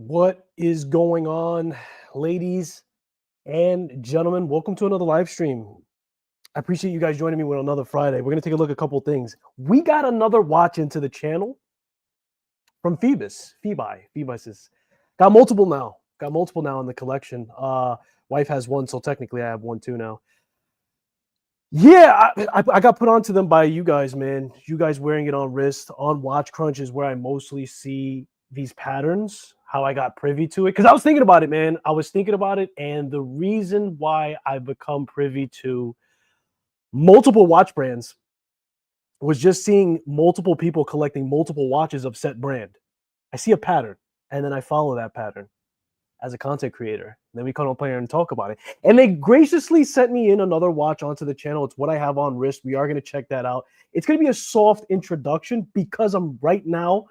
What is going on, ladies and gentlemen? Welcome to another live stream. I appreciate you guys joining me with another Friday. We're going to take a look at a couple of things. We got another watch into the channel from Phoebus. Phoebus is got multiple now. Got multiple now in the collection. Wife has one, so technically I have one too now. Yeah, I got put onto them by you guys, man. You guys wearing it on wrist, on Watch Crunch is where I mostly see these patterns, how I got privy to it. Because I was thinking about it, man. I was thinking about it. And the reason why I've become privy to multiple watch brands was just seeing multiple people collecting multiple watches of set brand. I see a pattern, and then I follow that pattern as a content creator. Then we come up here and talk about it. And they graciously sent me in another watch onto the channel. It's what I have on wrist. We are going to check that out. It's going to be a soft introduction because I'm right now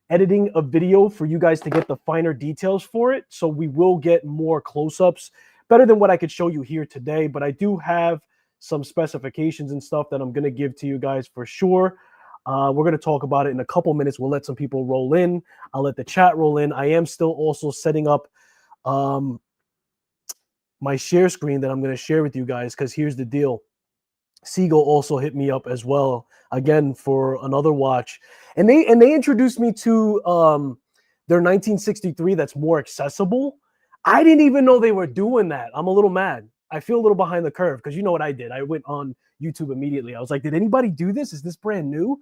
editing a video for you guys to get the finer details for it. So we will get more close-ups, better than what I could show you here today. But I do have some specifications and stuff that I'm going to give to you guys for sure. We're going to talk about it in a couple minutes. We'll let some people roll in. I'll let the chat roll in. I am still also setting up my share screen that I'm going to share with you guys, because here's the deal. Seagull also hit me up as well, again, for another watch. And they introduced me to their 1963 that's more accessible. I didn't even know they were doing that. I'm a little mad. I feel a little behind the curve because you know what I did. I went on YouTube immediately. I was like, did anybody do this? Is this brand new?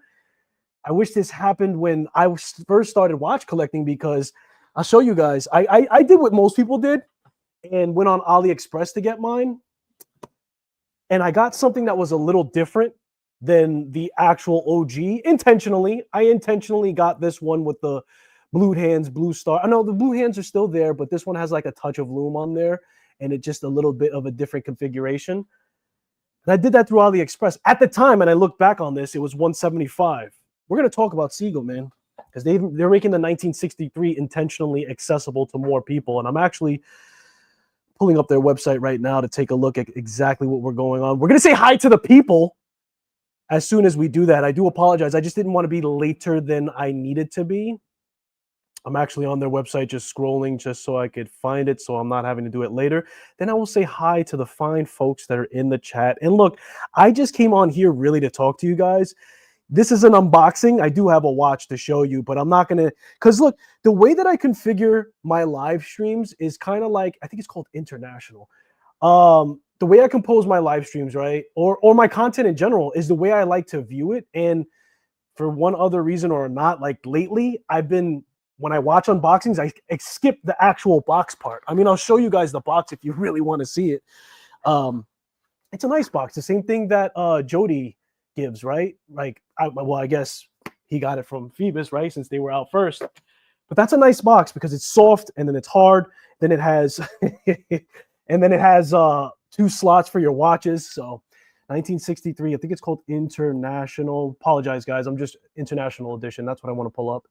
I wish this happened when I first started watch collecting, because I'll show you guys. I did what most people did and went on AliExpress to get mine. And I got something that was a little different than the actual OG intentionally. I intentionally got this one with the blue hands, blue star. I know the blue hands are still there, but this one has like a touch of loom on there and it just a little bit of a different configuration. And I did that through AliExpress. At the time, and I look back on this, it was $175. We're going to talk about Seagull, man, because they're making the 1963 intentionally accessible to more people. And I'm actually pulling up their website right now to take a look at exactly what we're going on. We're going to say hi to the people as soon as we do that. I do apologize. I just didn't want to be later than I needed to be. I'm actually on their website just scrolling just so I could find it, so I'm not having to do it later. Then I will say hi to the fine folks that are in the chat. And look, I just came on here really to talk to you guys. This is an unboxing. I do have a watch to show you, but I'm not going to, because look, the way that I configure my live streams is kind of like, I think it's called international. The way I compose my live streams, right, or my content in general, is the way I like to view it. And for one other reason or not, like lately, I've been, when I watch unboxings, I skip the actual box part. I mean, I'll show you guys the box if you really want to see it. It's a nice box. The same thing that Jody gives, right? Like, well, I guess he got it from Phoebus, right? Since they were out first. But that's a nice box because it's soft and then it's hard. Then it has, and then it has 2 slots for your watches. So 1963, I think it's called International. Apologize, guys. I'm just International Edition. That's what I want to pull up.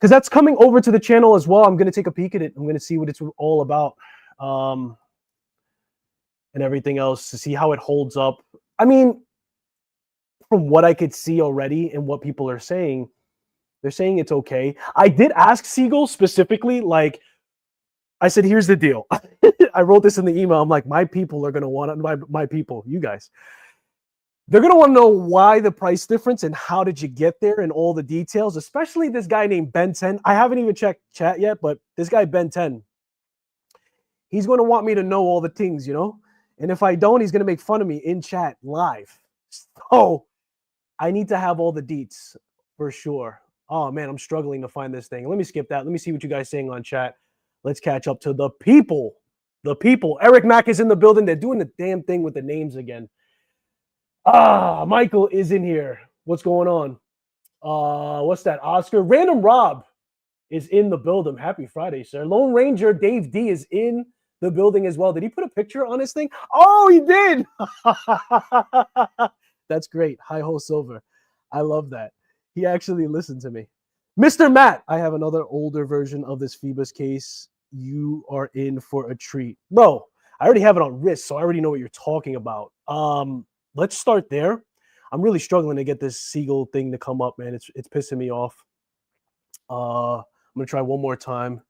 Because that's coming over to the channel as well. I'm going to take a peek at it. I'm going to see what it's all about. And everything else to see how it holds up. I mean, from what I could see already and what people are saying, they're saying it's okay. I did ask Seagull specifically, like, I said, here's the deal. I wrote this in the email. I'm like, my people are going to want it. My people, you guys, they're going to want to know why the price difference and how did you get there and all the details, especially this guy named Ben 10. I haven't even checked chat yet, but this guy, Ben 10, he's going to want me to know all the things, you know? And if I don't, he's going to make fun of me in chat live. So I need to have all the deets for sure. Oh, man, I'm struggling to find this thing. Let me skip that. Let me see what you guys are saying on chat. Let's catch up to the people. The people. Eric Mack is in the building. They're doing the damn thing with the names again. Michael is in here. What's going on? What's that? Oscar. Random Rob is in the building. Happy Friday, sir. Lone Ranger Dave D is in the building as well. Did he put a picture on his thing? Oh, he did. That's great. Hi Ho Silver. I love that. He actually listened to me. Mr. Matt, I have another older version of this Phoebus case. You are in for a treat. Bro, I already have it on wrist, so I already know what you're talking about. Let's start there. I'm really struggling to get this Seagull thing to come up, man. It's pissing me off. I'm going to try one more time.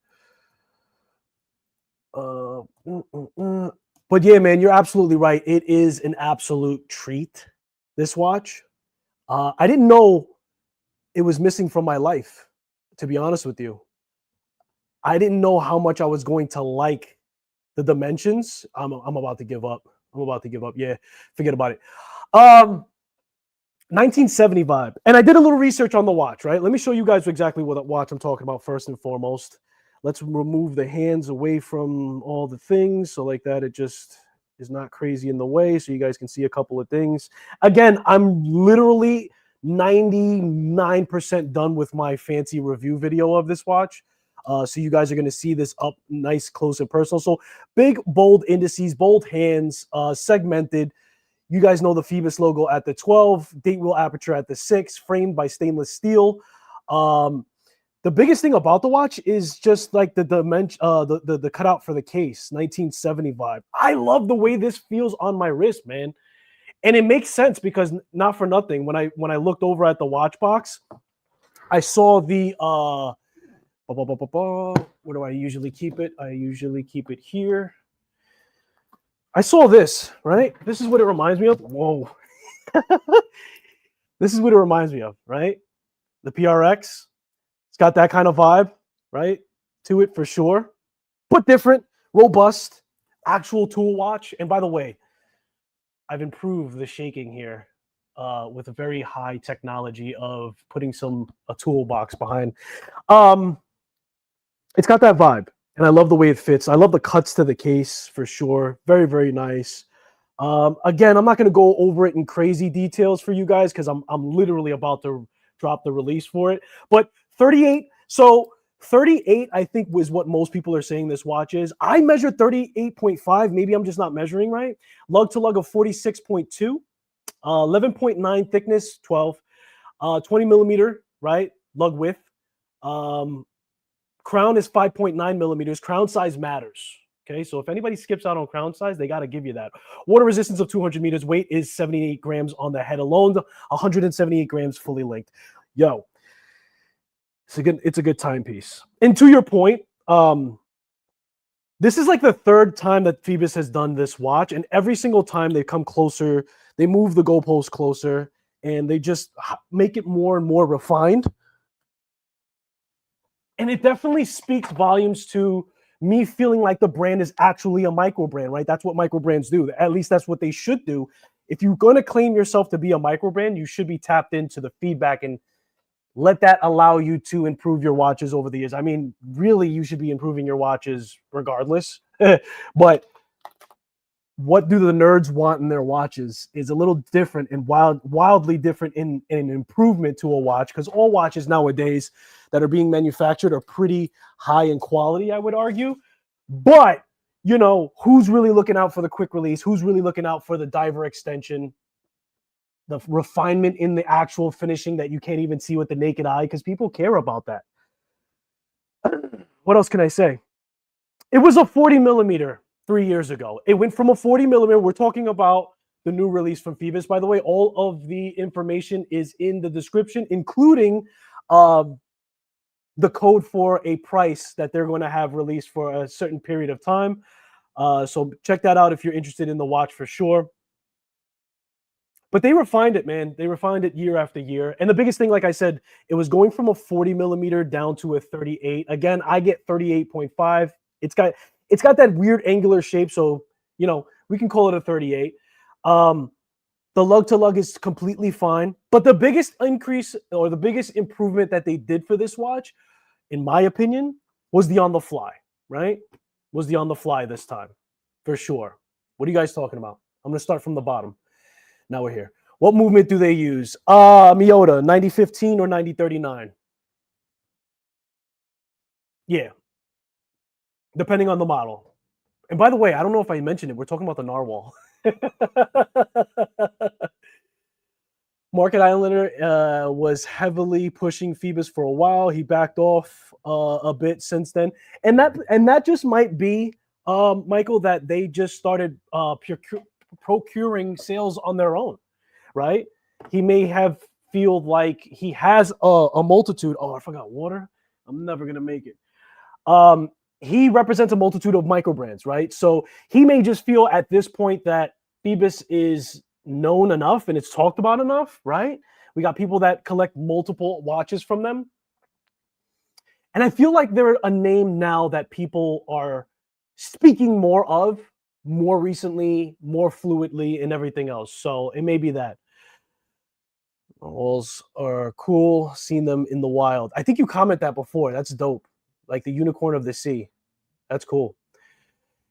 But yeah, man, you're absolutely right. It is an absolute treat, this watch. I didn't know it was missing from my life, to be honest with you. I didn't know how much I was going to like the dimensions. I'm about to give up. I'm about to give up. Yeah, forget about it. 1970 vibe. And I did a little research on the watch, right? Let me show you guys exactly what watch I'm talking about first and foremost. Let's remove the hands away from all the things. So like that, it just is not crazy in the way. So you guys can see a couple of things. Again, I'm literally 99% done with my fancy review video of this watch. So you guys are going to see this up nice, close, and personal. So big, bold indices, bold hands, segmented. You guys know the Phoebus logo at the 12, date wheel aperture at the 6, framed by stainless steel. The biggest thing about the watch is just like the dimension, the cutout for the case, 1970 vibe. I love the way this feels on my wrist, man, and it makes sense because not for nothing. When I looked over at the watch box, I saw the where do I usually keep it? I usually keep it here. I saw this, right? This is what it reminds me of. Whoa. This is what it reminds me of, right? The PRX. It's got that kind of vibe, right? To it for sure. But different, robust, actual tool watch. And by the way, I've improved the shaking here with a very high technology of putting a toolbox behind. It's got that vibe. And I love the way it fits. I love the cuts to the case for sure. Very, very nice. Again, I'm not going to go over it in crazy details for you guys because I'm literally about to drop the release for it. But 38, so 38, I think was what most people are saying this watch is. I measured 38.5. Maybe I'm just not measuring right. Lug to lug of 46.2, 11.9 thickness, 12, 20 millimeter, right? Lug width. Crown is 5.9 millimeters. Crown size matters. Okay, so if anybody skips out on crown size, they got to give you that. Water resistance of 200 meters. Weight is 78 grams on the head alone. 178 grams fully linked. Yo, it's a good timepiece. And to your point, this is like the third time that Phoebus has done this watch, and every single time they come closer, they move the goalpost closer, and they just make it more and more refined. And it definitely speaks volumes to me feeling like the brand is actually a micro brand, right? That's what micro brands do. At least that's what they should do. If you're going to claim yourself to be a micro brand, you should be tapped into the feedback and let that allow you to improve your watches over the years. I mean, really, you should be improving your watches regardless. But what do the nerds want in their watches is a little different and wildly different in an improvement to a watch, because all watches nowadays that are being manufactured are pretty high in quality, I would argue. But, you know, who's really looking out for the quick release? Who's really looking out for the diver extension, the refinement in the actual finishing that you can't even see with the naked eye? Because people care about that. What else can I say? It was a 40 millimeter 3 years ago. It went from a 40 millimeter. We're talking about the new release from Phoebus. By the way, all of the information is in the description, including the code for a price that they're going to have released for a certain period of time. So check that out if you're interested in the watch for sure. But they refined it, man. They refined it year after year. And the biggest thing, like I said, it was going from a 40 millimeter down to a 38. Again, I get 38.5. It's got that weird angular shape, so you know we can call it a 38. The lug to lug is completely fine, but the biggest increase or the biggest improvement that they did for this watch, in my opinion, was the on the fly. Right? Was the on the fly this time, for sure. What are you guys talking about? I'm gonna start from the bottom. Now we're here. What movement do they use? Miyota, 9015 or 9039? Yeah, depending on the model. And by the way, I don't know if I mentioned it. We're talking about the Narwhal. Market Islander was heavily pushing Phoebus for a while. He backed off a bit since then, and that just might be, Michael, that they just started procuring sales on their own, right? He may have feel like he has a multitude. Oh, I forgot water. I'm never gonna make it. he represents a multitude of micro brands, right? So he may just feel at this point that Phoebus is known enough and it's talked about enough, right? We got people that collect multiple watches from them. And I feel like they're a name now that people are speaking more of more recently, more fluidly, and everything else. So it may be that. Walls are cool. Seen them in the wild. I think you comment that before. That's dope. Like the unicorn of the sea. That's cool.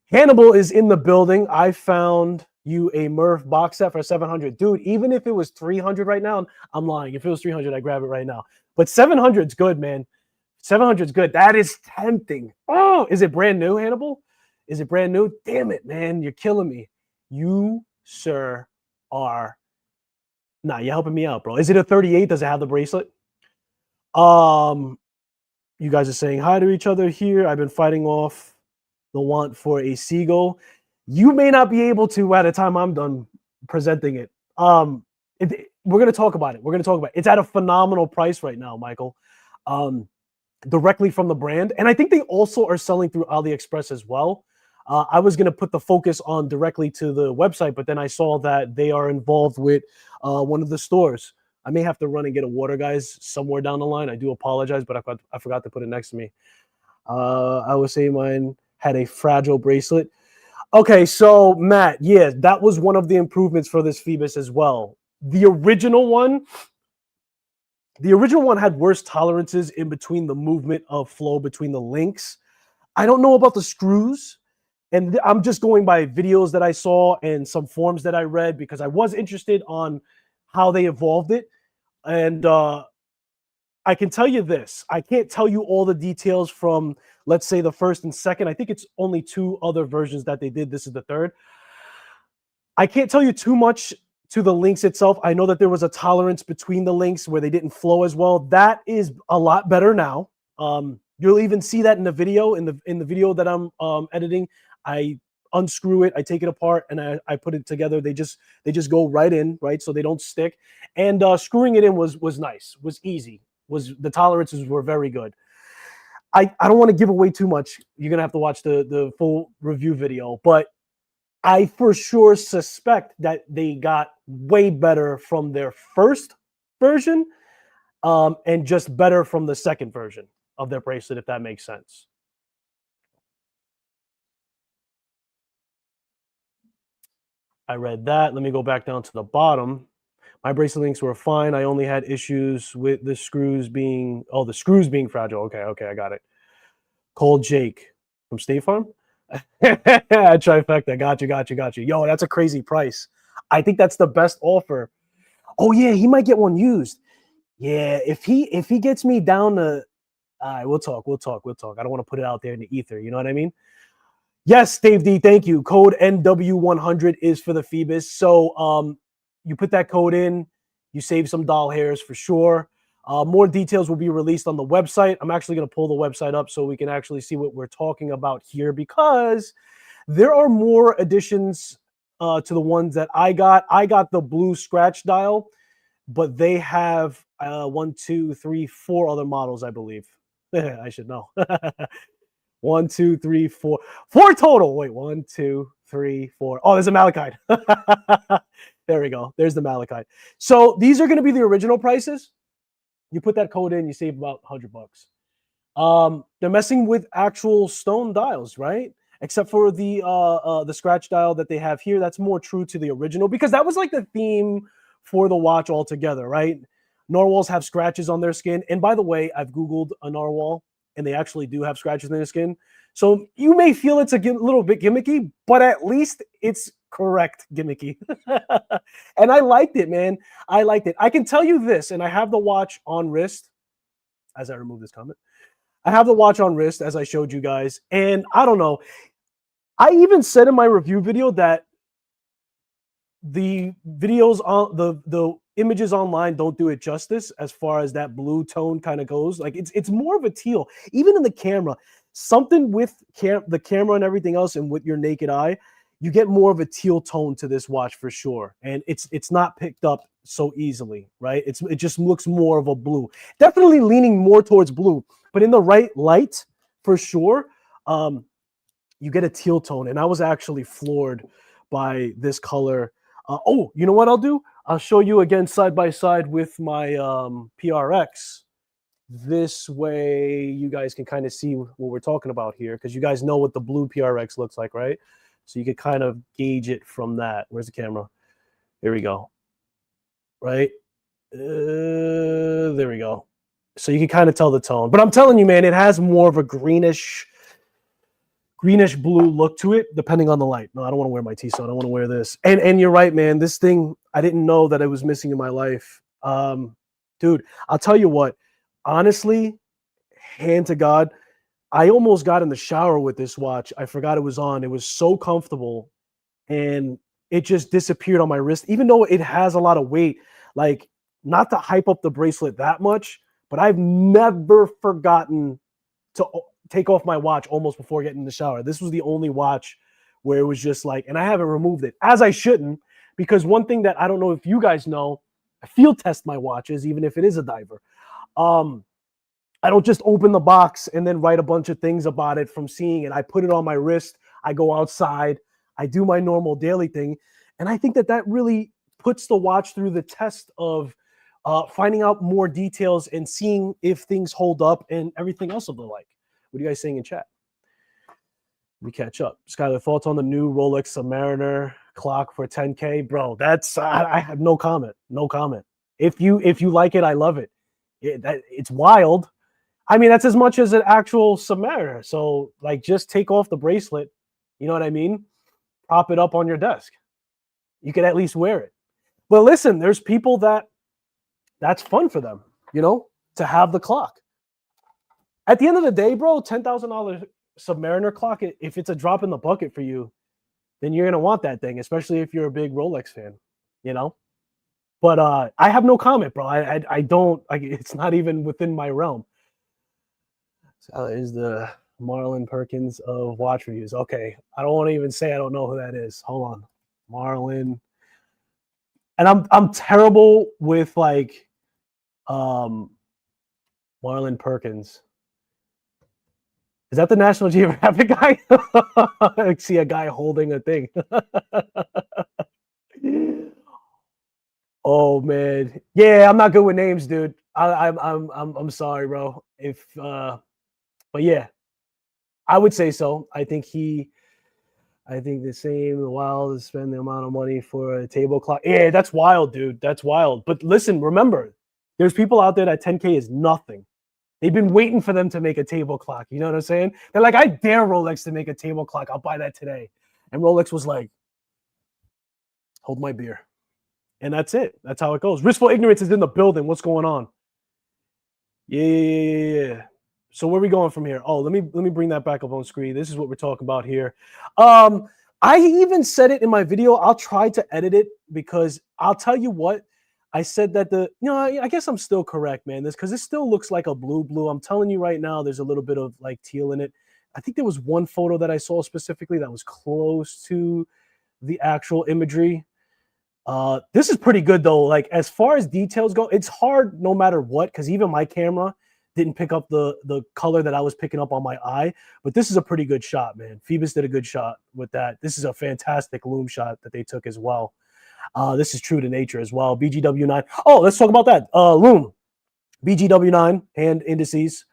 Hannibal is in the building. I found you a Murph box set for 700. Dude, even if it was 300 right now, I'm lying. If it was 300, I'd grab it right now. But 700 is good, man. 700 is good. That is tempting. Oh, is it brand new, Hannibal? Is it brand new? Damn it, man. You're killing me. You, sir, are... Nah, you're helping me out, bro. Is it a 38? Does it have the bracelet? You guys are saying hi to each other here. I've been fighting off the want for a seagull. You may not be able to by the time I'm done presenting it. We're going to talk about it. We're going to talk about it. It's at a phenomenal price right now, Michael. Directly from the brand. And I think they also are selling through AliExpress as well. I was going to put the focus on directly to the website, but then I saw that they are involved with one of the stores. I may have to run and get a water, guys, somewhere down the line. I do apologize, but I forgot to put it next to me. I would say mine had a fragile bracelet. Okay, so Matt, yeah, that was one of the improvements for this Phoebus as well. The original one had worse tolerances in between the movement of flow between the links. I don't know about the screws. And I'm just going by videos that I saw and some forums that I read because I was interested on how they evolved it. And I can tell you this. I can't tell you all the details from, let's say, the first and second. I think it's only 2 other versions that they did. This is the third. I can't tell you too much to the links itself. I know that there was a tolerance between the links where they didn't flow as well. That is a lot better now. You'll even see that in the video. In the video that I'm editing, I unscrew it, I take it apart, and I put it together. They just go right in, right? So they don't stick. And screwing it in was nice, was easy. The tolerances were very good. I don't want to give away too much. You're gonna have to watch the full review video, but I for sure suspect that they got way better from their first version, and just better from the second version of their bracelet, if that makes sense. I read that. Let me go back down to the bottom. My bracelet links were fine. I only had issues with the screws being fragile. Okay, I got it. Call Jake from State Farm. Trifecta. Got you. Yo, that's a crazy price. I think that's the best offer. Oh yeah, he might get one used. Yeah, if he gets me down to, all right, we'll talk. I don't want to put it out there in the ether. You know what I mean? Yes, Dave D, thank you. Code NW100 is for the Phoebus. So you put that code in, you save some doll hairs for sure. More details will be released on the website. I'm actually going to pull the website up so we can actually see what we're talking about here, because there are more additions to the ones that I got. I got the blue scratch dial, but they have 1, 2, 3, 4 other models, I believe. I should know. 1, 2, 3, 4. 4 total. Wait, 1, 2, 3, 4. Oh, there's a malachite. There we go. There's the malachite. So these are going to be the original prices. You put that code in, you save about $100. They're messing with actual stone dials, right? Except for the scratch dial that they have here. That's more true to the original, because that was like the theme for the watch altogether, right? Narwhals have scratches on their skin. And by the way, I've Googled a narwhal, and they actually do have scratches in their skin. So you may feel it's a little bit gimmicky, but at least it's correct gimmicky. And I liked it, man. I liked it. I can tell you this, and I have the watch on wrist, as I remove this comment. I have the watch on wrist, as I showed you guys. And I don't know. I even said in my review video that the videos on the images online don't do it justice as far as that blue tone kind of goes. Like it's more of a teal, even in the camera. Something with the camera and everything else, and with your naked eye, you get more of a teal tone to this watch for sure. And it's not picked up so easily, right? It just looks more of a blue. Definitely leaning more towards blue, but in the right light for sure. you get a teal tone, and I was actually floored by this color. Oh, you know what I'll do? I'll show you again side by side with my PRX. This way you guys can kind of see what we're talking about here, because you guys know what the blue PRX looks like, right? So you can kind of gauge it from that. Where's the camera? Here we go. Right? There we go. So you can kind of tell the tone. But I'm telling you, man, it has more of a greenish blue look to it, depending on the light. No, I don't want to wear my T-Zone. I don't want to wear this. And you're right, man. This thing, I didn't know that it was missing in my life. Dude, I'll tell you what. Honestly, hand to God, I almost got in the shower with this watch. I forgot it was on. It was so comfortable, and it just disappeared on my wrist, even though it has a lot of weight. Like, not to hype up the bracelet that much, but I've never forgotten to take off my watch almost before getting in the shower. This was the only watch where it was just like, and I haven't removed it, as I shouldn't, because one thing that I don't know if you guys know, I field test my watches, even if it is a diver. I don't just open the box and then write a bunch of things about it from seeing it. I put it on my wrist. I go outside. I do my normal daily thing. And I think that that really puts the watch through the test of finding out more details and seeing if things hold up and everything else of the like. What are you guys saying in chat? We catch up. Skylar, thoughts on the new Rolex Submariner clock for 10K? Bro, that's I have no comment. No comment. If you like it, I love it. It's wild. I mean, that's as much as an actual Submariner. So, like, just take off the bracelet. You know what I mean? Prop it up on your desk. You could at least wear it. But listen, there's people that's fun for them, you know, to have the clock. At the end of the day, bro, $10,000 Submariner clock, if it's a drop in the bucket for you, then you're going to want that thing, especially if you're a big Rolex fan, you know? But I have no comment, bro. I don't, like, it's not even within my realm. So is the Marlon Perkins of watch reviews. Okay, I don't want to even say I don't know who that is. Hold on. Marlon. And I'm terrible with, like, Marlon Perkins. Is that the National Geographic guy? I see a guy holding a thing. Oh man, yeah, I'm not good with names, dude. I'm sorry, bro. But yeah, I would say so. I think the same wild to spend the amount of money for a table clock. Yeah, that's wild, dude. That's wild. But listen, remember, there's people out there that 10K is nothing. They've been waiting for them to make a table clock. You know what I'm saying? They're like, I dare Rolex to make a table clock. I'll buy that today. And Rolex was like, hold my beer. And that's it. That's how it goes. Wistful Ignorance is in the building. What's going on? Yeah. So where are we going from here? Oh, let me bring that back up on screen. This is what we're talking about here. I even said it in my video. I'll try to edit it because I'll tell you what. I said that I guess I'm still correct, man. Because this still looks like a blue. I'm telling you right now, there's a little bit of like teal in it. I think there was one photo that I saw specifically that was close to the actual imagery. This is pretty good though. Like, as far as details go, it's hard no matter what, because even my camera didn't pick up the color that I was picking up on my eye. But this is a pretty good shot, man. Phoebus did a good shot with that. This is a fantastic loom shot that they took as well. This is true to nature as well. BGW9. Oh, let's talk about that. Loom. BGW9 hand indices.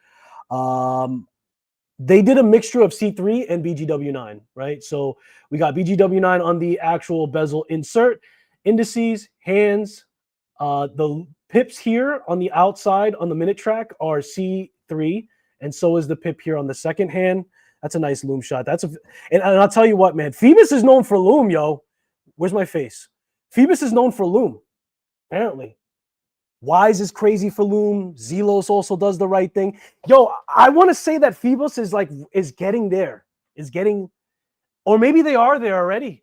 They did a mixture of C3 and BGW9, right? So we got BGW9 on the actual bezel insert, indices, hands. The pips here on the outside on the minute track are C3, and so is the pip here on the second hand. That's a nice loom shot. And I'll tell you what, man. Phoebus is known for loom, yo. Where's my face? Phoebus is known for loom, apparently. Wise is crazy for loom. Zelos also does the right thing. Yo, I want to say that Phoebus is getting there. Or maybe they are there already.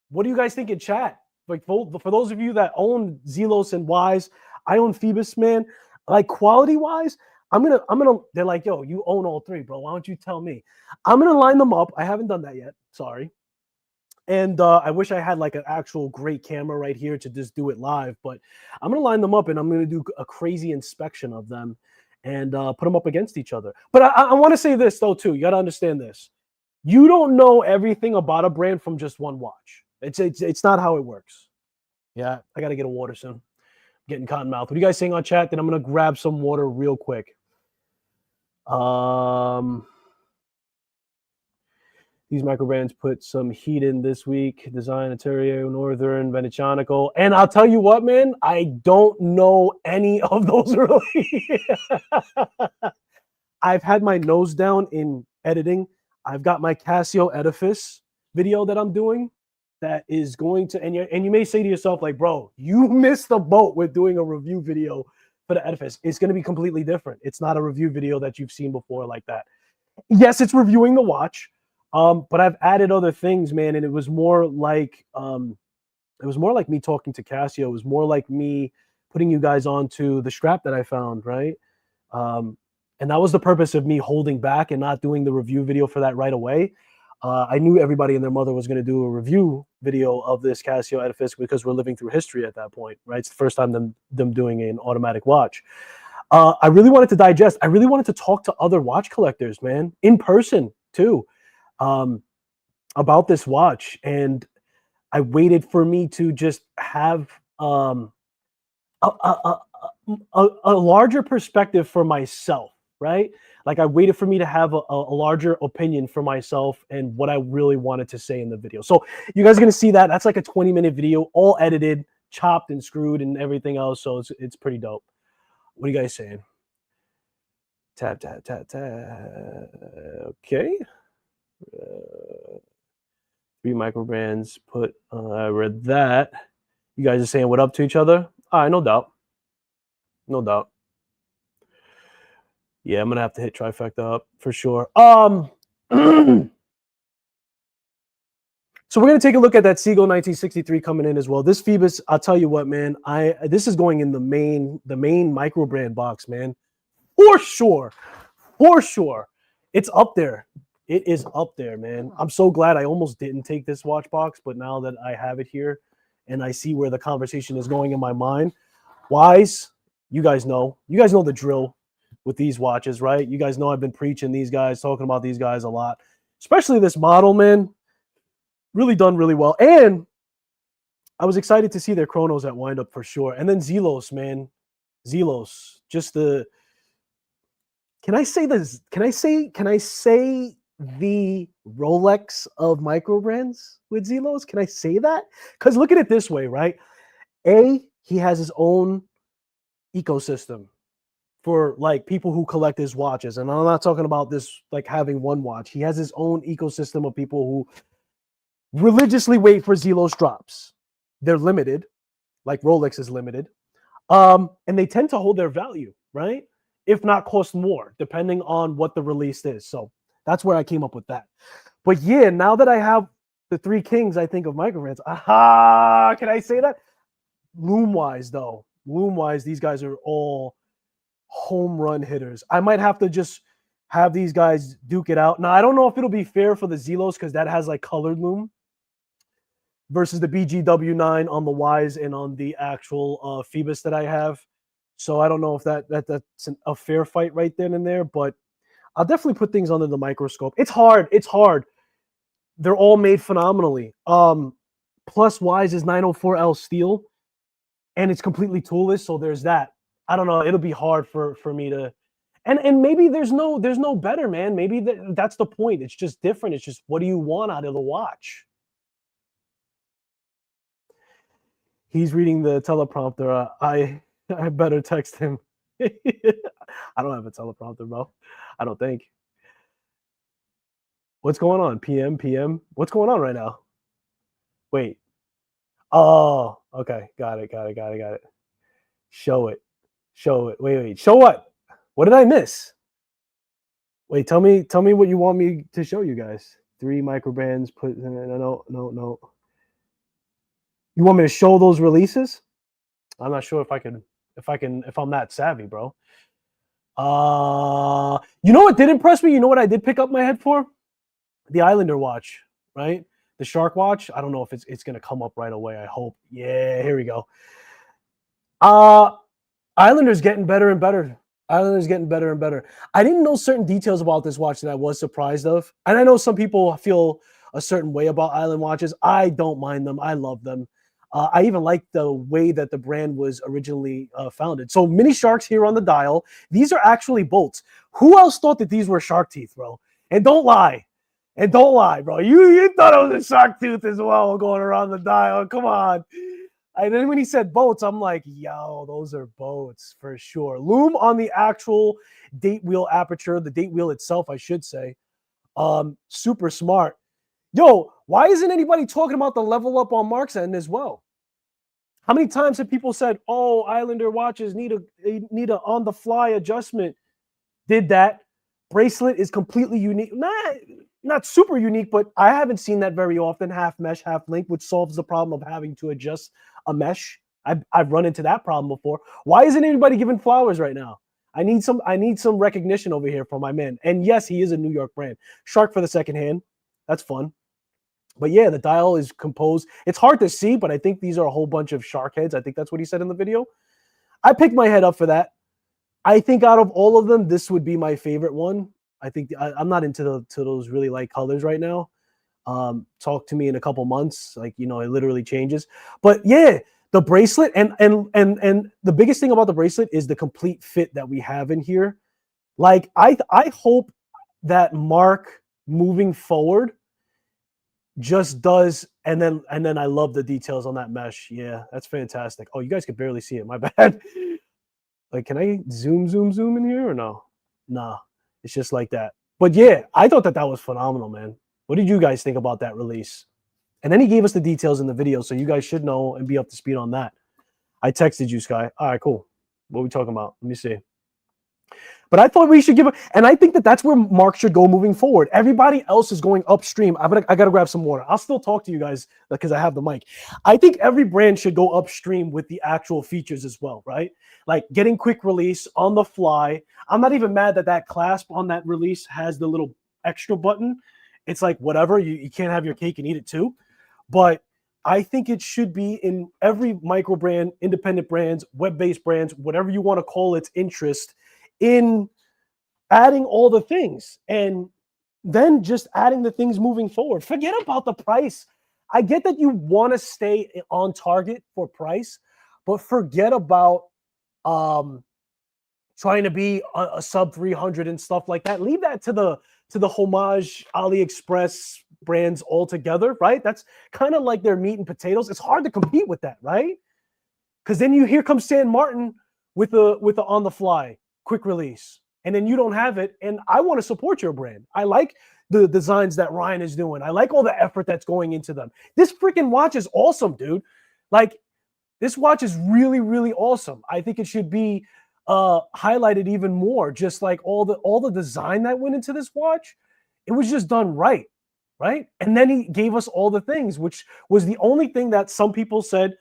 What do you guys think in chat? Like, for those of you that own Zelos and Wise, I own Phoebus, man. Like, quality-wise, they're like, yo, you own all three, bro. Why don't you tell me? I'm gonna line them up. I haven't done that yet. Sorry. And I wish I had like an actual great camera right here to just do it live, but I'm going to line them up and I'm going to do a crazy inspection of them and put them up against each other. But I want to say this though, too. You got to understand this. You don't know everything about a brand from just one watch. It's not how it works. Yeah, I got to get a water soon. Getting cotton mouth. What are you guys saying on chat? Then I'm gonna grab some water real quick. These micro brands put some heat in this week. Design Ontario, Northern, Venetianico. And I'll tell you what, man, I don't know any of those really. I've had my nose down in editing. I've got my Casio Edifice video that I'm doing that is going to, and you may say to yourself, like, bro, you missed the boat with doing a review video for the Edifice. It's going to be completely different. It's not a review video that you've seen before like that. Yes, it's reviewing the watch, but I've added other things, man, and it was more like me talking to Casio. It was more like me putting you guys onto the strap that I found, right? And that was the purpose of me holding back and not doing the review video for that right away. I knew everybody and their mother was going to do a review video of this Casio Edifice because we're living through history at that point, right? It's the first time them doing an automatic watch. I really wanted to digest. I really wanted to talk to other watch collectors, man, in person too, about this watch. And I waited for me to just have a larger perspective for myself, right? Like I waited for me to have a larger opinion for myself and what I really wanted to say in the video. So you guys are going to see that. That's like a 20-minute video, all edited, chopped and screwed and everything else. So it's pretty dope. What are you guys saying? Tap. Okay. 3 micro brands put, I read that. You guys are saying what up to each other? All right, no doubt. No doubt. Yeah, I'm going to have to hit trifecta up for sure. So we're going to take a look at that Seagull 1963 coming in as well. This Phoebus, I'll tell you what, man, this is going in the main micro brand box, man. For sure. It's up there. It is up there, man. I'm so glad I almost didn't take this watch box, but now that I have it here and I see where the conversation is going in my mind, Wise, you guys know the drill with these watches, right? You guys know I've been preaching these guys, talking about these guys a lot, especially this model, man. Really done really well. And I was excited to see their chronos at windup for sure. And then Zelos, man. Zelos. Just the Can I say this? Can I say the Rolex of micro brands with Zelos? Can I say that? Because look at it this way, right? He has his own ecosystem for like people who collect his watches. And I'm not talking about this like having one watch. He has his own ecosystem of people who religiously wait for Zelos drops. They're limited, like Rolex is limited. And they tend to hold their value, right? If not cost more, depending on what the release is. So that's where I came up with that. But yeah, now that I have the 3 kings, I think of micro brands. Aha! Can I say that? Loom-wise, though. Loom-wise, these guys are all home run hitters. I might have to just have these guys duke it out. Now, I don't know if it'll be fair for the Zelos because that has like colored loom versus the BGW9 on the Wise and on the actual Phoebus that I have. So I don't know if that's a fair fight right then and there, but I'll definitely put things under the microscope. It's hard. They're all made phenomenally. Plus Wise is 904L steel, and it's completely toolless, so there's that. I don't know. It'll be hard for me to, and maybe there's no better, man. Maybe that's the point. It's just different. It's just what do you want out of the watch? He's reading the teleprompter. I better text him. I don't have a teleprompter, bro. I don't think. What's going on? PM? What's going on right now? Wait. Oh, okay. Got it. Show it. Wait. Show what? What did I miss? Wait, tell me what you want me to show you guys. 3 micro brands put no. You want me to show those releases? I'm not sure if I'm that savvy, bro. You know what did impress me? You know what I did pick up my head for? The Islander watch, right? The Shark watch. I don't know if it's gonna come up right away. I hope. Yeah, here we go. Islander's getting better and better. Island is getting better and better. I didn't know certain details about this watch that I was surprised of. And I know some people feel a certain way about Island watches. I don't mind them. I love them. I even like the way that the brand was originally founded. So mini sharks here on the dial. These are actually bolts. Who else thought that these were shark teeth, bro? And don't lie. And don't lie, bro. You thought it was a shark tooth as well going around the dial. Come on. And then when he said boats, I'm like, yo, those are boats for sure. Loom on the actual date wheel aperture, the date wheel itself, I should say. Super smart. Yo, why isn't anybody talking about the level up on Mark's end as well? How many times have people said, oh, Islander watches need a on-the-fly adjustment? Did that. Bracelet is completely unique. Not super unique, but I haven't seen that very often. Half mesh, half link, which solves the problem of having to adjust a mesh. I've run into that problem before. Why isn't anybody giving flowers right now? I need some recognition over here from my man. And yes, he is a New York brand. Shark for the second hand. That's fun. But yeah, the dial is composed. It's hard to see, but I think these are a whole bunch of shark heads. I think that's what he said in the video. I picked my head up for that. I think out of all of them, this would be my favorite one. I think I'm not into those really light colors right now. Talk to me in a couple months. Like, you know, it literally changes. But yeah, the bracelet and the biggest thing about the bracelet is the complete fit that we have in here. Like, I hope that Mark moving forward just does, and then I love the details on that mesh. Yeah, that's fantastic. Oh, you guys could barely see it. My bad. Like, can I zoom in here or no? Nah, it's just like that. But yeah, I thought that was phenomenal, man. What did you guys think about that release? And then he gave us the details in the video, so you guys should know and be up to speed on that. I texted you, Sky. All right, cool. What are we talking about? Let me see. But I thought we should give it, and I think that that's where Mark should go moving forward. Everybody else is going upstream. I got to grab some water. I'll still talk to you guys because I have the mic. I think every brand should go upstream with the actual features as well, right? Like getting quick release on the fly. I'm not even mad that that clasp on that release has the little extra button. It's like, whatever, you can't have your cake and eat it too. But I think it should be in every micro brand, independent brands, web-based brands, whatever you want to call its interest in adding all the things and then just adding the things moving forward. Forget about the price. I get that you want to stay on target for price, but forget about trying to be a sub 300 and stuff like that. Leave that to the homage AliExpress brands altogether, right? That's kind of like their meat and potatoes. It's hard to compete with that, right? Because then here comes San Martin with the on the fly quick release, and then you don't have it. And I want to support your brand. I like the designs that Ryan is doing. I like all the effort that's going into them. This freaking watch is awesome, dude. Like, this watch is really, really awesome. I think it should be highlighted even more. Just like all the design that went into this watch, it was just done right. And then he gave us all the things, which was the only thing that some people said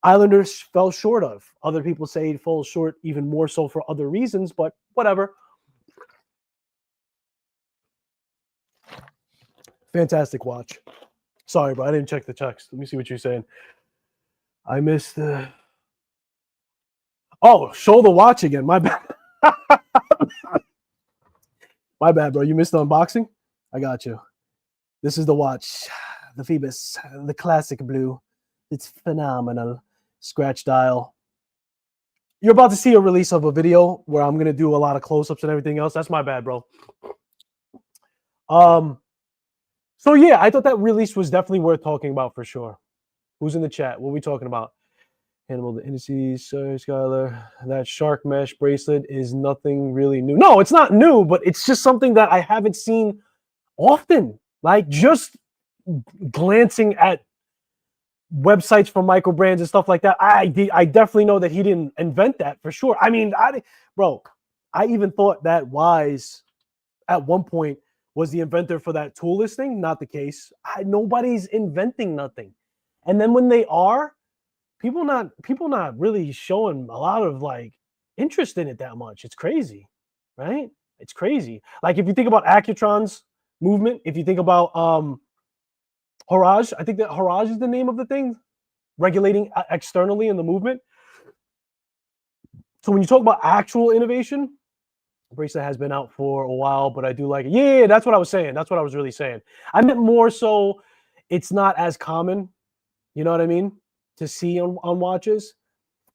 Islanders fell short of. Other people say it falls short even more so for other reasons, but whatever. Fantastic watch. Sorry, bro, I didn't check the text. Let me see what you're saying. I missed the... Oh, show the watch again. My bad. My bad, bro. You missed the unboxing? I got you. This is the watch. The Phoebus. The classic blue. It's phenomenal. Scratch dial. You're about to see a release of a video where I'm going to do a lot of close-ups and everything else. That's my bad, bro. So yeah, I thought that release was definitely worth talking about for sure. Who's in the chat? What are we talking about? Hannibal, the indices, sorry, Skylar. That shark mesh bracelet is nothing really new. No, it's not new, but it's just something that I haven't seen often. Like, just glancing at websites for micro brands and stuff like that, I definitely know that he didn't invent that for sure. I mean, I even thought that Wise at one point was the inventor for that tool listing. Not the case. Nobody's inventing nothing. And then when they are, people not really showing a lot of like interest in it that much. It's crazy, right? It's crazy. Like, if you think about Accutron's movement, if you think about Haraj, I think that Haraj is the name of the thing, regulating externally in the movement. So when you talk about actual innovation, bracelet has been out for a while, but I do like it. Yeah, that's what I was saying. That's what I was really saying. I meant more so it's not as common, you know what I mean, to see on watches.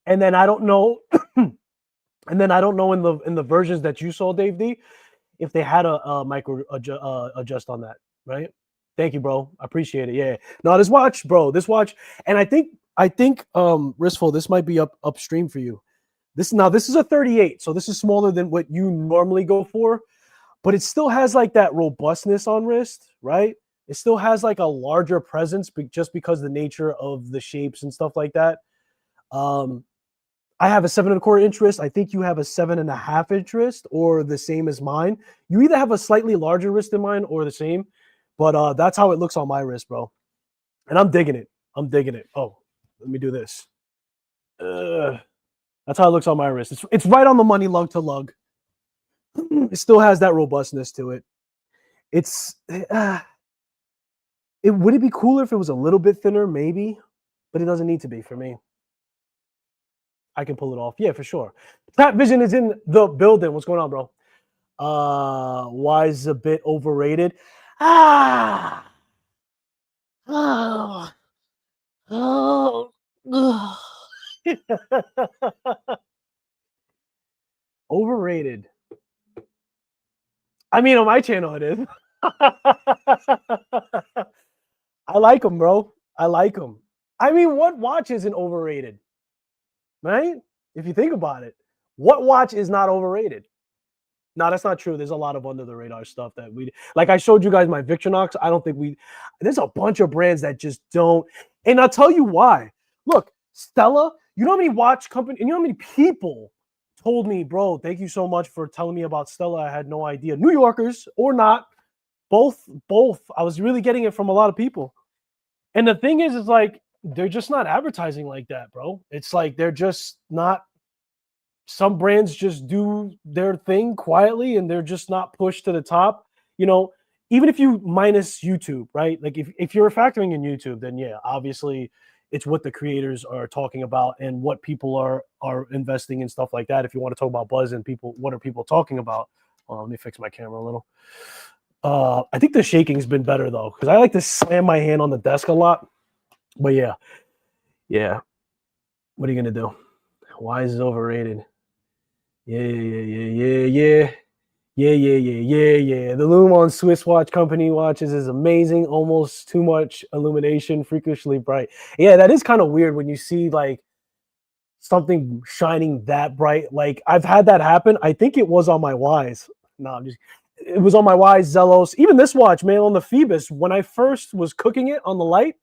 And then I don't know, and then I don't know in the versions that you saw, Dave D, if they had a micro adjust on that, right? Thank you, bro. I appreciate it. Yeah. No, this watch, bro, this watch, and I think Ristful, this might be upstream for you. This is a 38, so this is smaller than what you normally go for, but it still has like that robustness on wrist, right? It still has like a larger presence just because the nature of the shapes and stuff like that. Um, I have a 7.25 inch wrist. I think you have a 7.5 inch wrist, or the same as mine. You either have a slightly larger wrist than mine or the same, but that's how it looks on my wrist, bro. And I'm digging it. I'm digging it. Oh, let me do this. That's how it looks on my wrist. It's right on the money, lug to lug. It still has that robustness to it. It's it would it be cooler if it was a little bit thinner, maybe, but it doesn't need to be for me. I can pull it off. Yeah, for sure. Trap Vision is in the building. What's going on, bro? Why is a bit overrated? Ah, oh, oh, oh. Overrated. I mean, on my channel it is. I like them, bro. I like them. I mean, what watch isn't overrated, right? If you think about it, what watch is not overrated? No, that's not true. There's a lot of under the radar stuff that we like. I showed you guys my Victorinox. I don't think there's a bunch of brands that just don't. And I'll tell you why. Look, Stella, you know how many watch company, and you know how many people told me, bro, thank you so much for telling me about Stella. I had no idea. New Yorkers or not, both. I was really getting it from a lot of people. And the thing is like they're just not advertising like that, bro. It's like they're just not. Some brands just do their thing quietly and they're just not pushed to the top. You know, even if you minus YouTube, right? Like if you're factoring in YouTube, then yeah, obviously it's what the creators are talking about and what people are investing in, stuff like that. If you want to talk about buzz and people, what are people talking about? Let me fix my camera a little. I think the shaking's been better though, because I like to slam my hand on the desk a lot. But yeah. What are you gonna do? Why is it overrated? Yeah. The Lumon Swiss watch company watches is amazing. Almost too much illumination, freakishly bright. Yeah, that is kind of weird when you see like something shining that bright. Like I've had that happen. I think it was on my Wise. No, it was on my Wise, Zelos. Even this watch, man, on the Phoebus, when I first was cooking it on the light,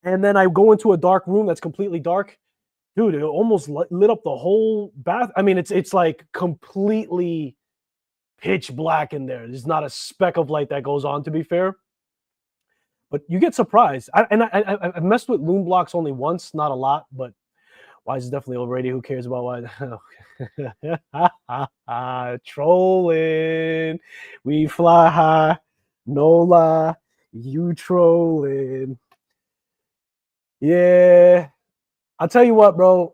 and then I go into a dark room that's completely dark. Dude, it almost lit up the whole bath. I mean, it's like completely pitch black in there. There's not a speck of light that goes on, to be fair. But you get surprised. I messed with Loom blocks only once, not a lot, but Wise is definitely overrated. Who cares about Wise? Trolling. We fly high. No lie. You trolling. Yeah. I'll tell you what, bro.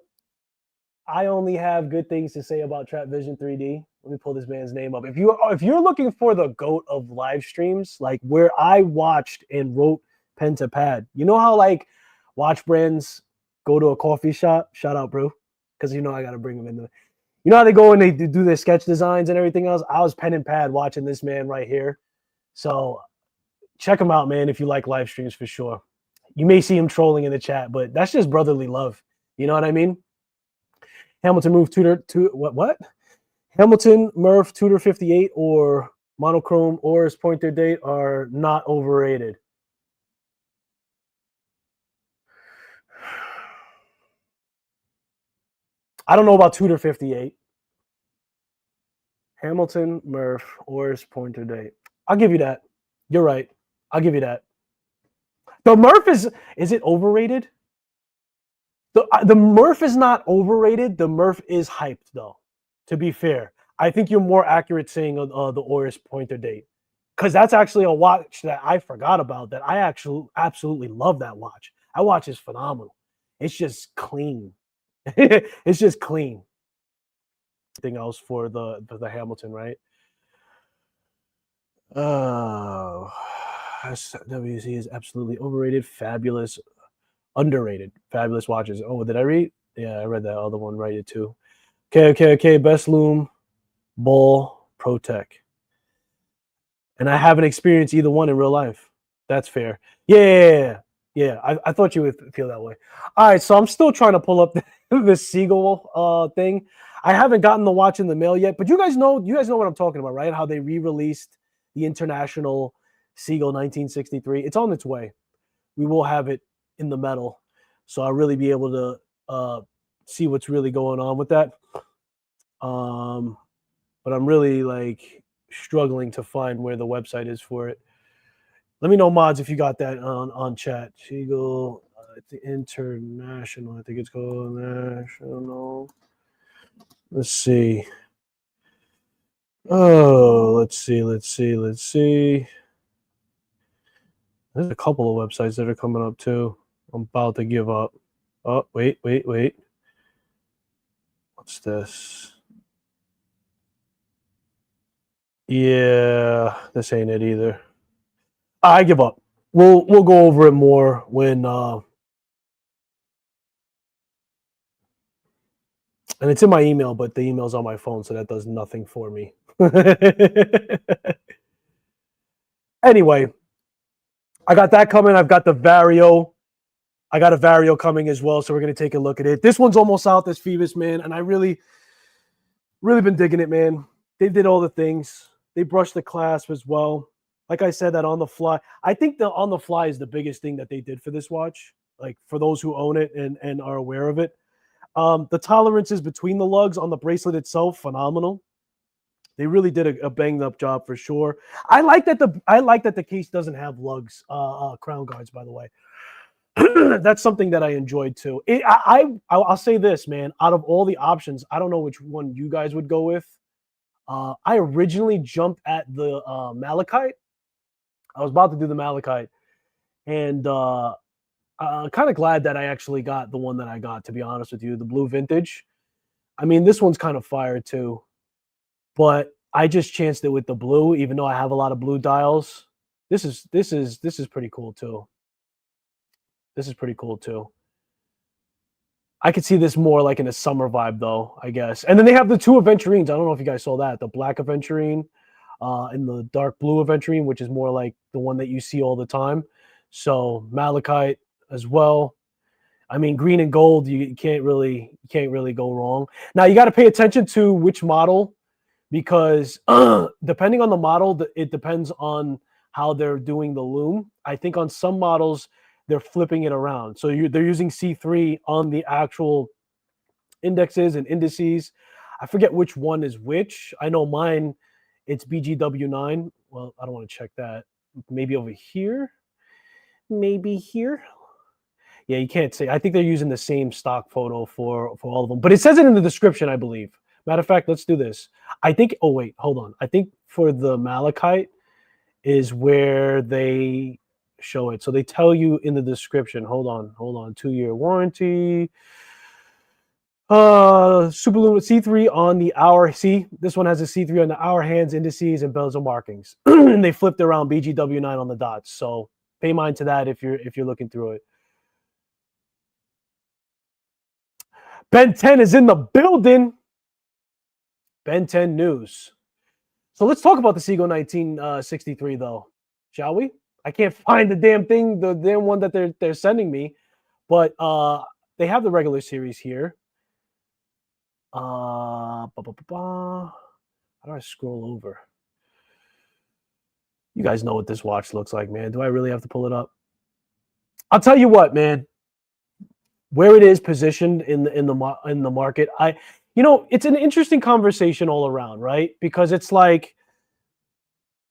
I only have good things to say about Trap Vision 3D. Let me pull this man's name up. If you're looking for the GOAT of live streams, like where I watched and wrote pen to pad, you know how like watch brands go to a coffee shop? Shout out, bro, because you know I gotta bring them in. You know how they go and they do their sketch designs and everything else. I was pen and pad watching this man right here. So check him out, man. If you like live streams, for sure. You may see him trolling in the chat, but that's just brotherly love. You know what I mean? Hamilton Murph Tudor to what? Hamilton Murph Tudor 58 or monochrome Oris pointer date are not overrated. I don't know about Tudor 58. Hamilton Murph Oris pointer date. I'll give you that. You're right. I'll give you that. The Murph is it overrated? The Murph is not overrated. The Murph is hyped, though. To be fair, I think you're more accurate saying the Oris pointer date, because that's actually a watch that I forgot about. That I actually absolutely love that watch. That watch is phenomenal. It's just clean. It's just clean. Everything else for the Hamilton, right? Uh, SWC is absolutely overrated, fabulous, underrated, fabulous watches. Oh, did I read? Yeah, I read that other one right it too. Okay. Best loom, ball, ProTech. And I haven't experienced either one in real life. That's fair. Yeah. I thought you would feel that way. All right, so I'm still trying to pull up the Seagull thing. I haven't gotten the watch in the mail yet, but you guys know what I'm talking about, right? How they re-released the International Seagull 1963. It's on its way. We will have it in the metal, so I'll really be able to see what's really going on with that. But I'm really like struggling to find where the website is for it. Let me know, mods, if you got that on chat. Seagull, the International. I think it's called National. Let's see. Oh, let's see. There's a couple of websites that are coming up too. I'm about to give up. Oh, wait. What's this? Yeah, this ain't it either. I give up. We'll go over it more when and it's in my email, but the email's on my phone, so that does nothing for me. Anyway, I got that coming. I've got the Vario. I got a Vario coming as well, so we're gonna take a look at it. This one's almost out, this Phoebus, man, and I really been digging it, man. They did all the things. They brushed the clasp as well. Like I said, that on the fly. I think the on the fly is the biggest thing that they did for this watch. Like for those who own it and are aware of it. The tolerances between the lugs on the bracelet itself, phenomenal. They really did a banged up job for sure. I like that the case doesn't have lugs, crown guards. By the way, that's something that I enjoyed too. I'll say this, man. Out of all the options, I don't know which one you guys would go with. I originally jumped at the Malachite. I was about to do the Malachite, and kind of glad that I actually got the one that I got. To be honest with you, the blue vintage. I mean, this one's kind of fire too, but I just chanced it with the blue, even though I have a lot of blue dials. This is pretty cool too. This is pretty cool too. I could see this more like in a summer vibe, though, I guess. And then they have the two aventurines. I don't know if you guys saw that, the black aventurine and the dark blue aventurine, which is more like the one that you see all the time. So Malachite as well. I mean, green and gold, you can't really go wrong. Now you got to pay attention to which model, because depending on the model, it depends on how they're doing the loom. I think on some models they're flipping it around, so they're using C3 on the actual indexes and indices. I forget which one is which. I know mine, it's BGW9. Well, I don't want to check that. Maybe over here. Maybe here. Yeah, you can't say. I think they're using the same stock photo for all of them, but it says it in the description, I believe. Matter of fact, let's do this. I think. Oh wait, hold on. I think for the Malachite is where they show it. So they tell you in the description. Hold on. 2-year warranty. Superlumen C3 on the hour. See, this one has a C3 on the hour hands, indices, and bezel markings. And they flipped around BGW9 on the dots. So pay mind to that if you're looking through it. Ben 10 is in the building. Ben 10 news. So let's talk about the Seagull 1963, though, shall we? I can't find the damn thing, the damn one that they're sending me, but they have the regular series here. How do I scroll over? You guys know what this watch looks like, man. Do I really have to pull it up? I'll tell you what, man. Where it is positioned in the market, it's an interesting conversation all around, right? Because it's like,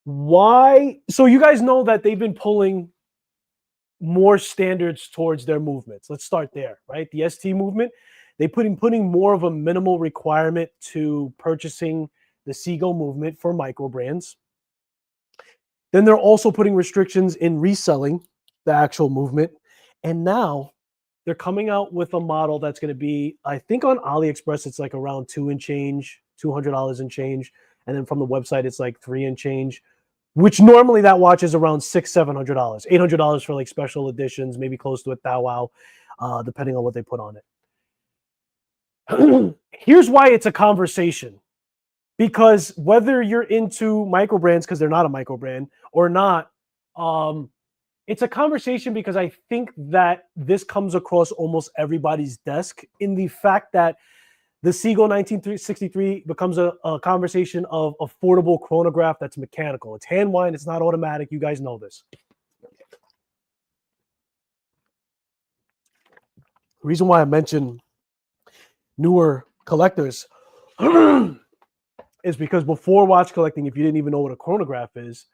why? So you guys know that they've been pulling more standards towards their movements. Let's start there, right? The ST movement, they putting more of a minimal requirement to purchasing the Seagull movement for micro brands. Then they're also putting restrictions in reselling the actual movement. And now they're coming out with a model that's going to be, I think on AliExpress, it's like around $2 and change, $200 and change, and then from the website it's like $300 and change, which normally that watch is around $600-700, $800 for like special editions, maybe close to a Thou Wow, depending on what they put on it. Here's why it's a conversation. Because whether you're into micro brands, because they're not a micro brand, or not, it's a conversation because I think that this comes across almost everybody's desk in the fact that the Seagull 1963 becomes a conversation of affordable chronograph that's mechanical. It's hand wind, it's not automatic. You guys know this. The reason why I mentioned newer collectors is because before watch collecting, if you didn't even know what a chronograph is,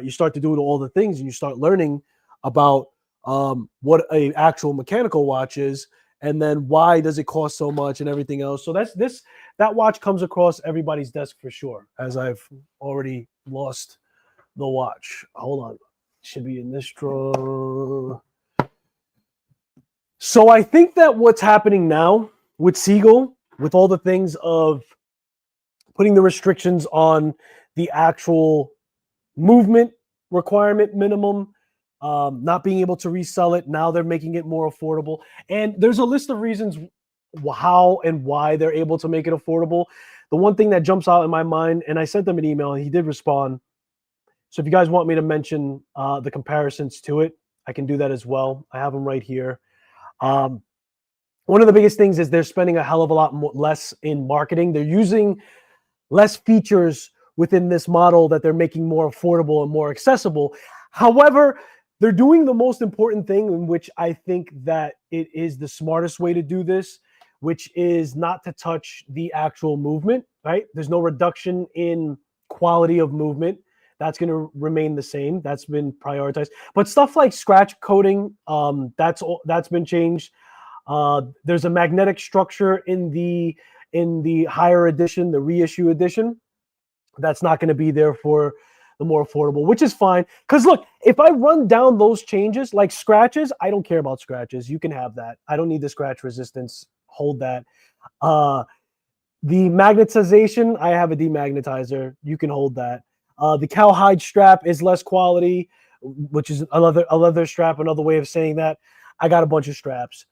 you start to do all the things and you start learning about what a actual mechanical watch is, and then why does it cost so much and everything else. So that watch comes across everybody's desk for sure, as I've already lost the watch. Hold on. It should be in this drawer. So I think that what's happening now with Seagull, with all the things of putting the restrictions on the actual movement requirement minimum, not being able to resell it. Now they're making it more affordable. And there's a list of reasons how and why they're able to make it affordable. The one thing that jumps out in my mind, and I sent them an email, and he did respond. So if you guys want me to mention the comparisons to it, I can do that as well. I have them right here. One of the biggest things is they're spending a hell of a lot less in marketing. They're using less features within this model that they're making more affordable and more accessible. However, they're doing the most important thing, in which I think that it is the smartest way to do this, which is not to touch the actual movement, right? There's no reduction in quality of movement. That's going to remain the same. That's been prioritized. But stuff like scratch coating, that's been changed. There's a magnetic structure in the higher edition, the reissue edition. That's not going to be there for the more affordable, which is fine. Because look, if I run down those changes, like scratches, I don't care about scratches. You can have that. I don't need the scratch resistance. Hold that. The magnetization, I have a demagnetizer. You can hold that. The cowhide strap is less quality, which is a leather strap. Another way of saying that. I got a bunch of straps.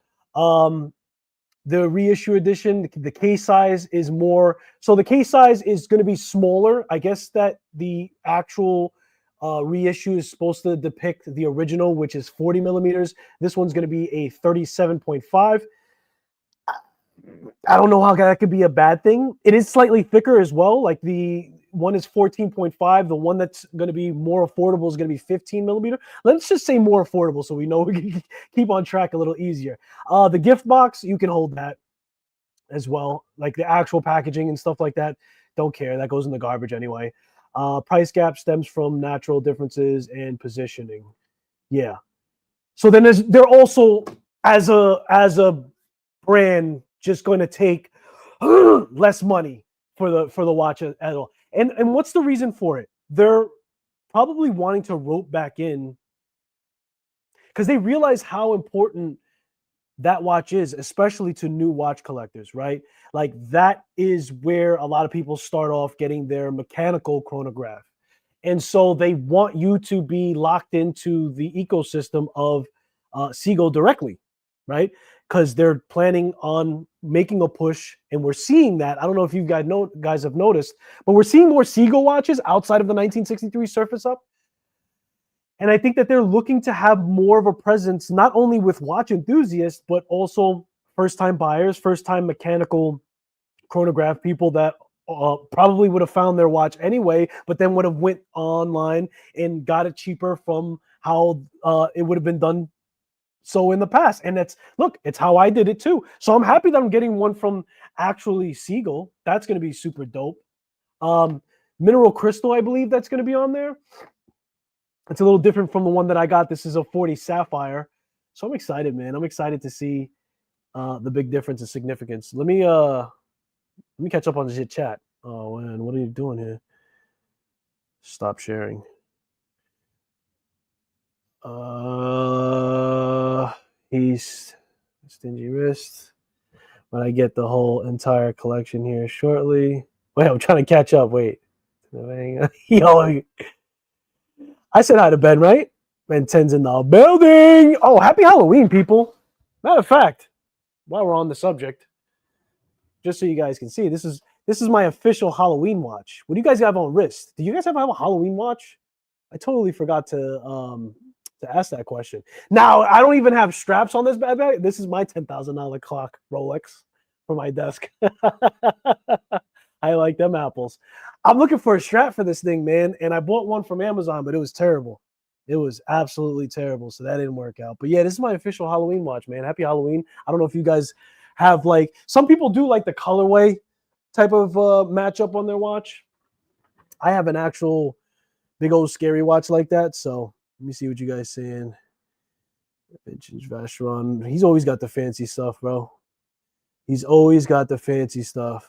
The reissue edition, the case size is more. So the case size is going to be smaller. I guess that the actual reissue is supposed to depict the original, which is 40 millimeters. This one's going to be a 37.5. I don't know how that could be a bad thing. It is slightly thicker as well. Like the one is 14.5. The one that's going to be more affordable is going to be 15 millimeter. Let's just say more affordable so we know we can keep on track a little easier. The gift box, you can hold that as well. Like the actual packaging and stuff like that, don't care. That goes in the garbage anyway. Price gap stems from natural differences and positioning. Yeah. So then they're also, as a brand, just going to take less money for the watch at all. And what's the reason for it? They're probably wanting to rope back in because they realize how important that watch is, especially to new watch collectors, right? Like that is where a lot of people start off getting their mechanical chronograph. And so they want you to be locked into the ecosystem of Seagull directly, right? Because they're planning on making a push, and we're seeing that. I don't know if you guys have noticed, but we're seeing more Seagull watches outside of the 1963 Surface Up. And I think that they're looking to have more of a presence, not only with watch enthusiasts, but also first-time buyers, first-time mechanical chronograph people that probably would have found their watch anyway, but then would have went online and got it cheaper from how it would have been done so in the past. And it's how I did it too. So I'm happy that I'm getting one from actually Seagull. That's going to be super dope. Mineral crystal, I believe that's going to be on there. It's a little different from the one that I got. This is a 40 sapphire. So I'm excited, man. I'm excited to see the big difference and significance. Let me catch up on this chat. Oh man, what are you doing here? Stop sharing. He's stingy wrist, but I get the whole entire collection here shortly. Wait, I'm trying to catch up. Wait. Yo, I said hi to Ben, right? Ben 10's in the building. Oh, happy Halloween, people. Matter of fact, while we're on the subject, just so you guys can see, this is my official Halloween watch. What do you guys have on wrist? Do you guys have a Halloween watch? I totally forgot to ask that question. Now I don't even have straps on this bad bag. This is my $10,000 clock Rolex for my desk. I like them apples. I'm looking for a strap for this thing, man, and I bought one from Amazon, but it was terrible. It was absolutely terrible, so that didn't work out. But yeah, this is my official Halloween watch, man. Happy Halloween. I don't know if you guys have like some people do like the colorway type of matchup on their watch. I have an actual big old scary watch like that. So let me see what you guys saying. Vintage Vacheron. He's always got the fancy stuff, bro. He's always got the fancy stuff.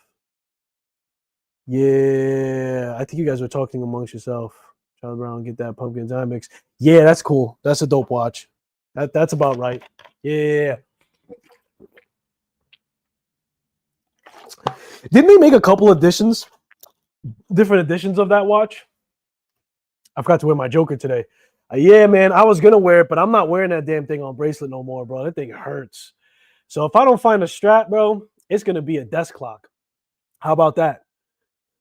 Yeah, I think you guys were talking amongst yourself. Charlie Brown, get that pumpkin time mix. Yeah, that's cool. That's a dope watch. That's about right. Yeah. Didn't they make a couple editions, different editions of that watch? I forgot to wear my Joker today. Yeah, man, I was gonna wear it, but I'm not wearing that damn thing on bracelet no more, bro. That thing hurts. So if I don't find a strap, bro, it's gonna be a desk clock. How about that?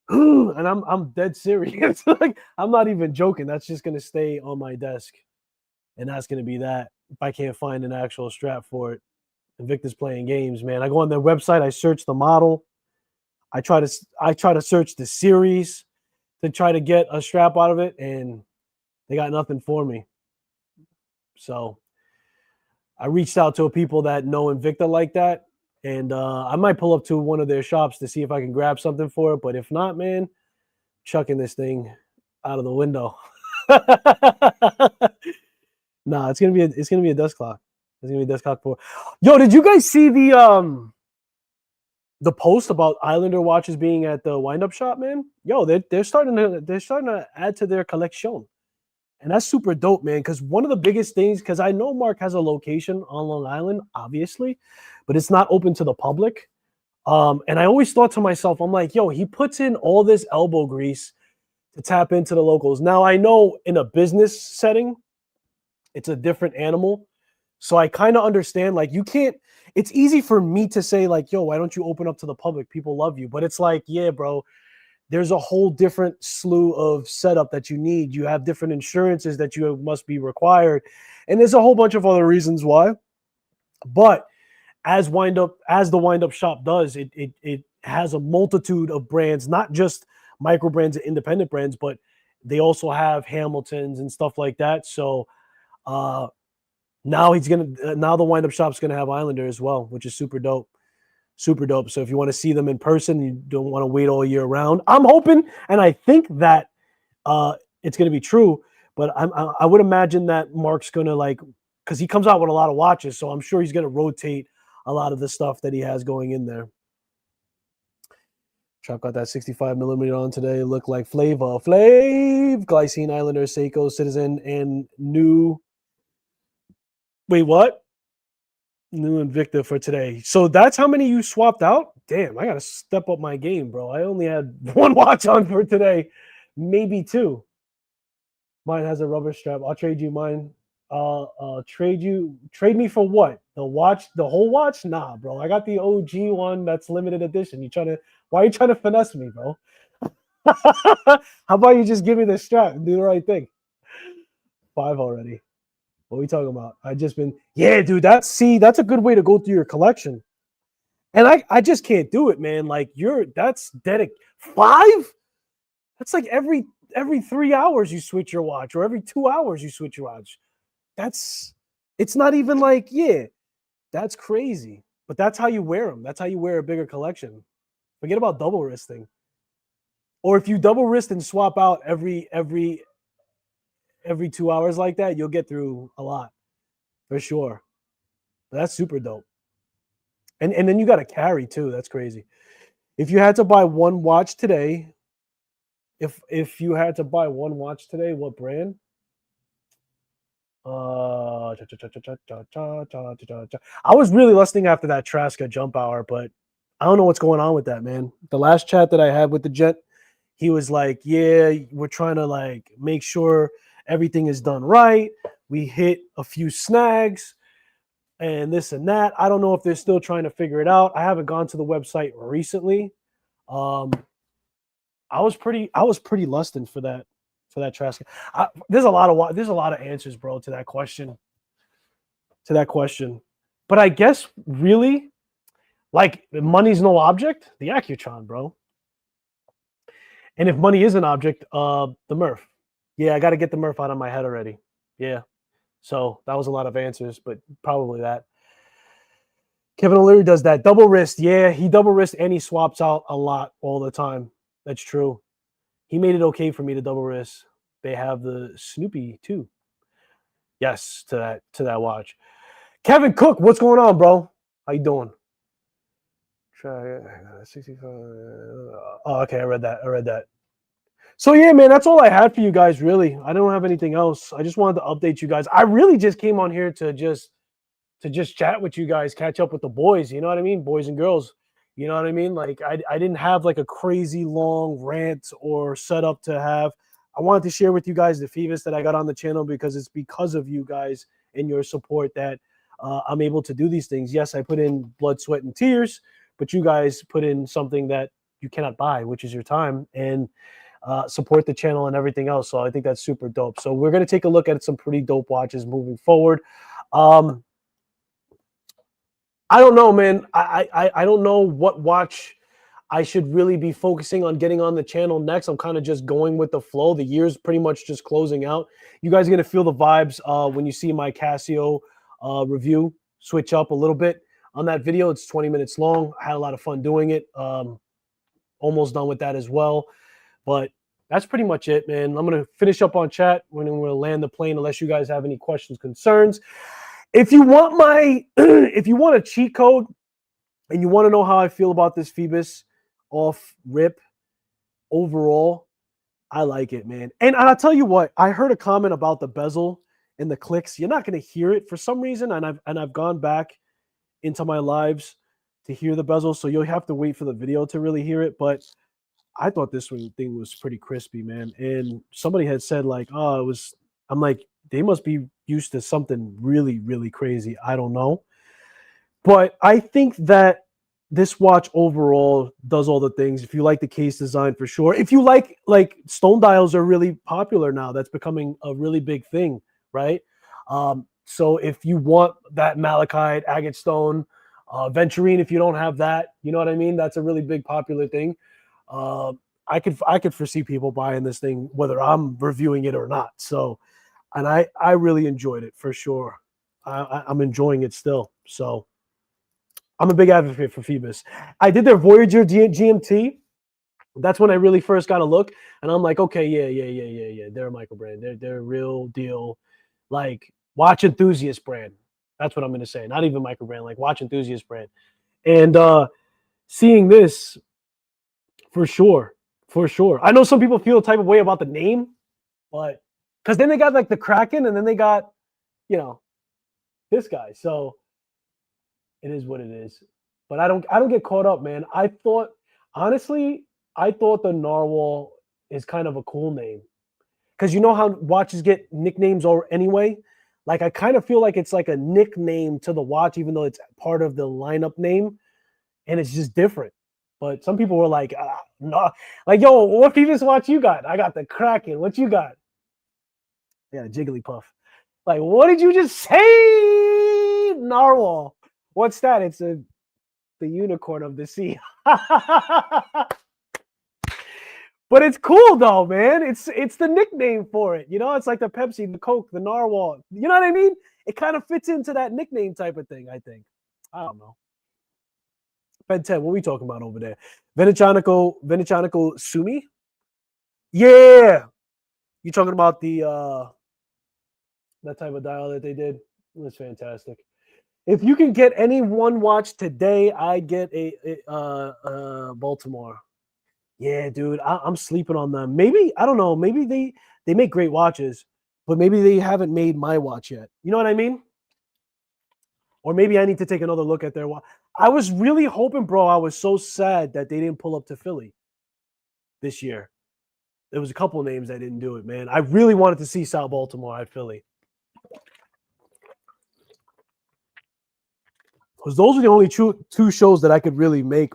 And I'm dead serious. Like I'm not even joking. That's just gonna stay on my desk, and that's gonna be that. If I can't find an actual strap for it, Invictus playing games, man. I go on their website. I search the model. I try to search the series to try to get a strap out of it, and they got nothing for me. So I reached out to people that know Invicta like that, and I might pull up to one of their shops to see if I can grab something for it. But if not, man, chucking this thing out of the window. Nah, it's gonna be a desk clock. It's gonna be a desk clock for. Yo, did you guys see the post about Islander watches being at the wind up shop, man? Yo, they're starting to add to their collection. And that's super dope, man. Because one of the biggest things, because I know Mark has a location on Long Island, obviously, but it's not open to the public. And I always thought to myself, I'm like, yo, he puts in all this elbow grease to tap into the locals. Now I know in a business setting, it's a different animal. So I kind of understand, like, you can't, it's easy for me to say, like, yo, why don't you open up to the public? People love you. But it's like, yeah, bro, there's a whole different slew of setup that you need. You have different insurances that you must be required. And there's a whole bunch of other reasons why. But as the wind up shop does, it has a multitude of brands, not just micro brands and independent brands, but they also have Hamiltons and stuff like that. So now the wind up shop's gonna have Islander as well, which is super dope. Super dope. So if you want to see them in person, you don't want to wait all year round. I'm hoping, and I think that it's going to be true. But I would imagine that Mark's going to because he comes out with a lot of watches, so I'm sure he's going to rotate a lot of the stuff that he has going in there. Trap got that 65 millimeter on today. Look like Flav, Glycine Islander, Seiko, Citizen, and new. Wait, what? New Invicta for today. So that's how many you swapped out? Damn, I gotta step up my game, bro. I only had one watch on for today, maybe two. Mine has a rubber strap. I'll trade you mine. Trade me for what? The watch, the whole watch? Nah, bro. I got the OG one that's limited edition. Why are you trying to finesse me, bro? How about you just give me the strap and do the right thing? 5 already. What are we talking about? Yeah, dude. That's a good way to go through your collection. And I just can't do it, man. Like that's dedicated. 5? That's like every 3 hours you switch your watch, or every 2 hours you switch your watch. It's not even like, yeah, that's crazy. But that's how you wear them. That's how you wear a bigger collection. Forget about double wristing. Or if you double wrist and swap out every 2 hours like that, you'll get through a lot. For sure. But that's super dope. And then you got to carry too. That's crazy. If you had to buy one watch today, if you had to buy one watch today, what brand? I was really listening after that Traska jump hour, but I don't know what's going on with that, man. The last chat that I had with the gent, he was like, yeah, we're trying to like make sure everything is done right. We hit a few snags and this and that. I don't know if they're still trying to figure it out. I haven't gone to the website recently. Um, I was pretty lusting for that trash. There's a lot of answers, bro, to that question. But I guess really, like, money's no object, the Accutron, bro. And if money is an object, the Murph. Yeah, I got to get the Murph out of my head already. Yeah. So that was a lot of answers, but probably that. Kevin O'Leary does that double wrist. Yeah, he double wrist and he swaps out a lot all the time. That's true. He made it okay for me to double wrist. They have the Snoopy too. Yes, to that watch. Kevin Cook, what's going on, bro? How you doing? Try 65. Oh, okay, I read that. So yeah, man, that's all I had for you guys. Really, I don't have anything else. I just wanted to update you guys. I really just came on here to just chat with you guys, catch up with the boys. You know what I mean, boys and girls. You know what I mean? Like I didn't have like a crazy long rant or setup to have. I wanted to share with you guys the Phoebus that I got on the channel because it's because of you guys and your support that I'm able to do these things. Yes, I put in blood, sweat, and tears, but you guys put in something that you cannot buy, which is your time, and support the channel and everything else. So I think that's super dope. So we're going to take a look at some pretty dope watches moving forward. I don't know, man. I don't know what watch I should really be focusing on getting on the channel next. I'm kind of just going with the flow. The year's pretty much just closing out. You guys are going to feel the vibes when you see my Casio review switch up a little bit on that video. It's 20 minutes long. I had a lot of fun doing it. Almost done with that as well. But that's pretty much it, man. I'm going to finish up on chat when we're going to land the plane unless you guys have any questions, concerns. If you want if you want a cheat code and you want to know how I feel about this Phoebus off rip overall, I like it, man. And I'll tell you what, I heard a comment about the bezel and the clicks. You're not going to hear it for some reason, and I've gone back into my lives to hear the bezel, so you'll have to wait for the video to really hear it. But I thought this thing was pretty crispy, man. And somebody had said like, oh, it was. I'm like, they must be used to something really, really crazy. I don't know. But I think that this watch overall does all the things. If you like the case design, for sure. If you like stone dials are really popular now. That's becoming a really big thing, right? So if you want that malachite, agate stone, venturine, if you don't have that, you know what I mean? That's a really big popular thing. I could foresee people buying this thing, whether I'm reviewing it or not. So, and I really enjoyed it for sure. I'm enjoying it still. So I'm a big advocate for Phoebus. I did their Voyager GMT. That's when I really first got a look, and I'm like, okay, yeah. They're a micro brand. They're a real deal, like watch enthusiast brand. That's what I'm gonna say. Not even micro brand, like watch enthusiast brand. And seeing this, for sure. I know some people feel a type of way about the name, but because then they got like the Kraken, and then they got, this guy. So it is what it is. But I don't get caught up, man. Honestly, I thought the Narwhal is kind of a cool name. Because you know how watches get nicknames or anyway? Like I kind of feel like it's like a nickname to the watch, even though it's part of the lineup name, and it's just different. But some people were like, no, like, yo, what Phoebus watch you got? I got the Kraken. What you got? Yeah, Jigglypuff. Like, what did you just say? Narwhal. What's that? It's the unicorn of the sea. But it's cool though, man. It's the nickname for it. It's like the Pepsi, the Coke, the Narwhal. You know what I mean? It kind of fits into that nickname type of thing, I think. I don't know. Ben 10, what are we talking about over there? Venetianico Sumi? Yeah. You talking about the that type of dial that they did? It was fantastic. If you can get any one watch today, I get a Baltimore. Yeah, dude, I'm sleeping on them. Maybe, I don't know. Maybe they make great watches, but maybe they haven't made my watch yet. You know what I mean? Or maybe I need to take another look at their watch. I was really hoping, bro. I was so sad that they didn't pull up to Philly this year. There was a couple of names that didn't do it, man. I really wanted to see South Baltimore at Philly. Because those are the only two shows that I could really make,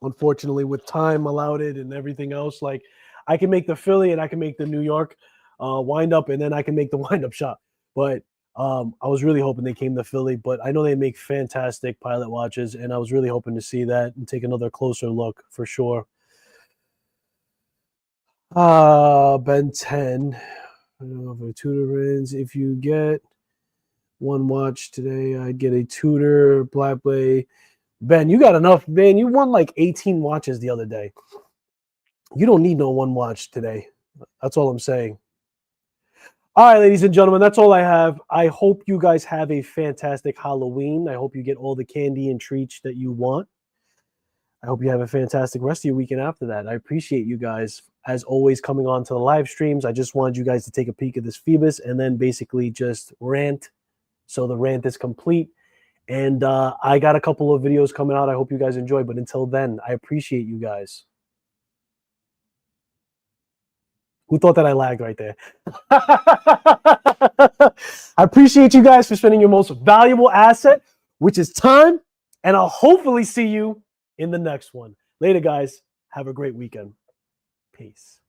unfortunately, with time allowed it and everything else. Like, I can make the Philly and I can make the New York wind up, and then I can make the wind up shop. But I was really hoping they came to Philly, but I know they make fantastic pilot watches, and I was really hoping to see that and take another closer look for sure. Ben 10. I don't know if a tutor wins. If you get one watch today, I'd get a tutor, Black Bay. Ben, you got enough. Man, you won like 18 watches the other day. You don't need no one watch today. That's all I'm saying. All right, ladies and gentlemen, that's all I have. I hope you guys have a fantastic Halloween. I hope you get all the candy and treats that you want. I hope you have a fantastic rest of your weekend after that. I appreciate you guys, as always, coming on to the live streams. I just wanted you guys to take a peek at this Phoebus and then basically just rant. So the rant is complete. And I got a couple of videos coming out. I hope you guys enjoy. But until then, I appreciate you guys. Who thought that I lagged right there? I appreciate you guys for spending your most valuable asset, which is time. And I'll hopefully see you in the next one. Later, guys. Have a great weekend. Peace.